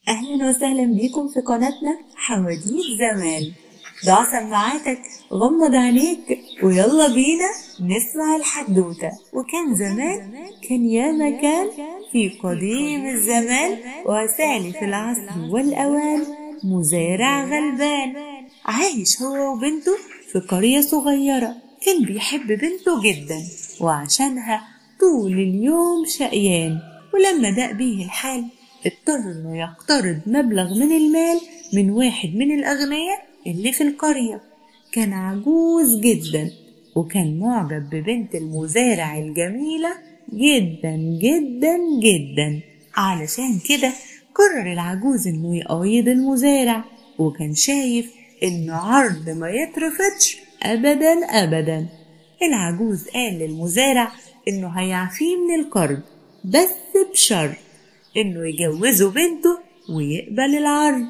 أهلا وسهلا بيكم في قناتنا حواديت زمان. ضع سماعاتك، غمض عينيك، ويلا بينا نسمع الحدوتة. وكان زمان، كان يا مكان في قديم الزمان، وسالف العصر والأوان، مزارع غلبان عايش هو وبنته في قرية صغيرة. كان بيحب بنته جدا، وعشانها طول اليوم شقيان. ولما ضاق بيه الحال اضطر انه يقترض مبلغ من المال من واحد من الأغنياء اللي في القرية. كان عجوز جدا، وكان معجب ببنت المزارع الجميلة جدا جدا جدا. علشان كده قرر العجوز انه يقايض المزارع، وكان شايف انه عرض ما يترفضش ابدا ابدا. العجوز قال للمزارع انه هيعفيه من القرض، بس بشرط انه يجوزه بنته ويقبل العرض.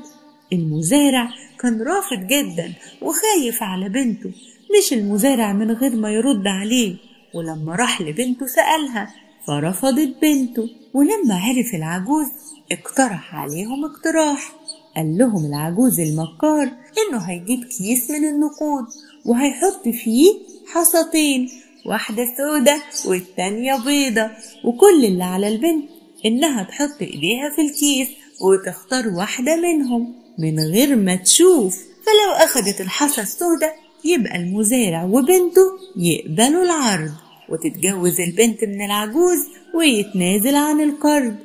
المزارع كان رافض جدا وخايف على بنته. مش المزارع من غير ما يرد عليه، ولما راح لبنته سألها فرفضت بنته. ولما عرف العجوز اقترح عليهم اقتراح. قال لهم العجوز المكار انه هيجيب كيس من النقود وهيحط فيه حصتين، واحدة سودة والتانية بيضة، وكل اللي على البنت إنها تحط إيديها في الكيس وتختار واحدة منهم من غير ما تشوف. فلو أخدت الحصى السودة يبقى المزارع وبنته يقبلوا العرض، وتتجوز البنت من العجوز ويتنازل عن القرض.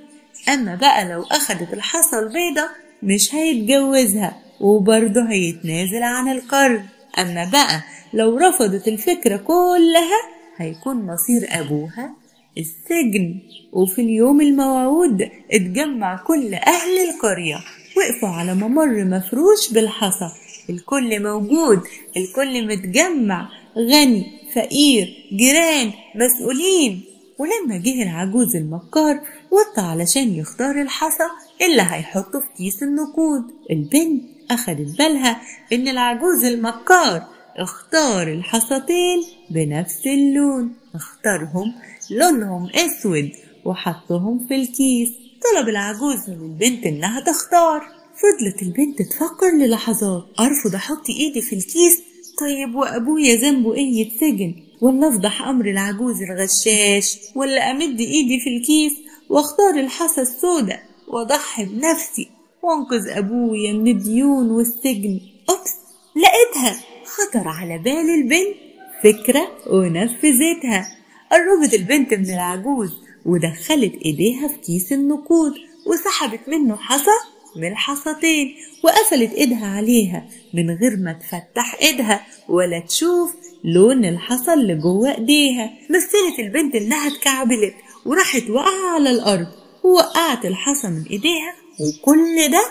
أما بقى لو أخدت الحصى البيضة مش هيتجوزها وبرضه هيتنازل عن القرض. أما بقى لو رفضت الفكرة كلها هيكون مصير أبوها السجن. وفي اليوم الموعود اتجمع كل أهل القرية، وقفوا على ممر مفروش بالحصى. الكل موجود، الكل متجمع، غني فقير جيران مسؤولين. ولما جه العجوز المكار وطى علشان يختار الحصى اللي هيحطه في كيس النقود، البنت أخدت بالها إن العجوز المكار اختار الحصتين بنفس اللون، اختارهم لونهم اسود وحطهم في الكيس. طلب العجوز من البنت انها تختار. فضلت البنت تفكر للحظات، ارفض احط ايدي في الكيس؟ طيب وابويا ذنبه ايه يتسجن؟ ولا افضح امر العجوز الغشاش؟ ولا امد ايدي في الكيس واختار الحصى السوداء واضحي بنفسي وانقذ ابويا من الديون والسجن؟ اوبس، لقيتها. خطر على بال البنت فكرة ونفذتها. قربت البنت من العجوز ودخلت ايديها في كيس النقود وسحبت منه حصى من الحصتين، وقفلت ايدها عليها من غير ما تفتح ايدها ولا تشوف لون الحصى اللي جوه ايديها. مثلت البنت انها اتكعبلت وراحت وقعت على الارض ووقعت الحصى من ايديها، وكل ده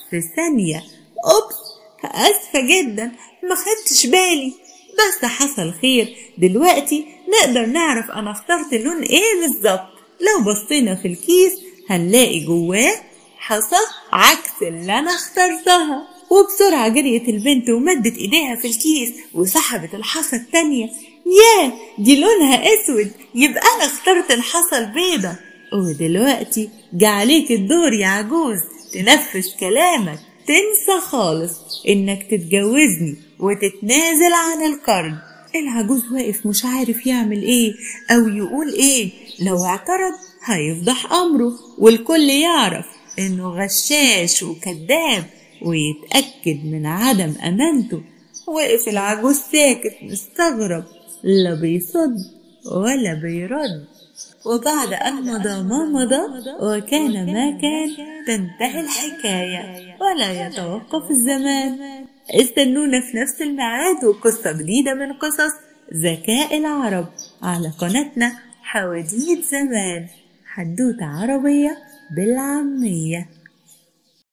في ثانية. اوبس، اسفة جدا، ما خدتش بالي. بس حصل خير، دلوقتي نقدر نعرف انا اخترت لون ايه بالظبط. لو بصينا في الكيس هنلاقي جواه حصى عكس اللي انا اخترتها. وبسرعة جريت البنت ومدت ايديها في الكيس وسحبت الحصى التانية. ياه، دي لونها اسود، يبقى انا اخترت الحصى البيضة. ودلوقتي جعليك الدور يا عجوز تنفذ كلامك، تنسى خالص انك تتجوزني وتتنازل عن القرض. العجوز واقف مش عارف يعمل ايه او يقول ايه. لو اعترض هيفضح امره والكل يعرف انه غشاش وكذاب ويتأكد من عدم امانته. وقف العجوز ساكت مستغرب، لا بيصد ولا بيرد. وبعد أن مضى ما مضى وكان ما كان تنتهي الحكاية ولا يتوقف الزمان. استنونا في نفس الميعاد وقصة جديدة من قصص ذكاء العرب على قناتنا حواديت زمان، حدوتة عربية بالعامية.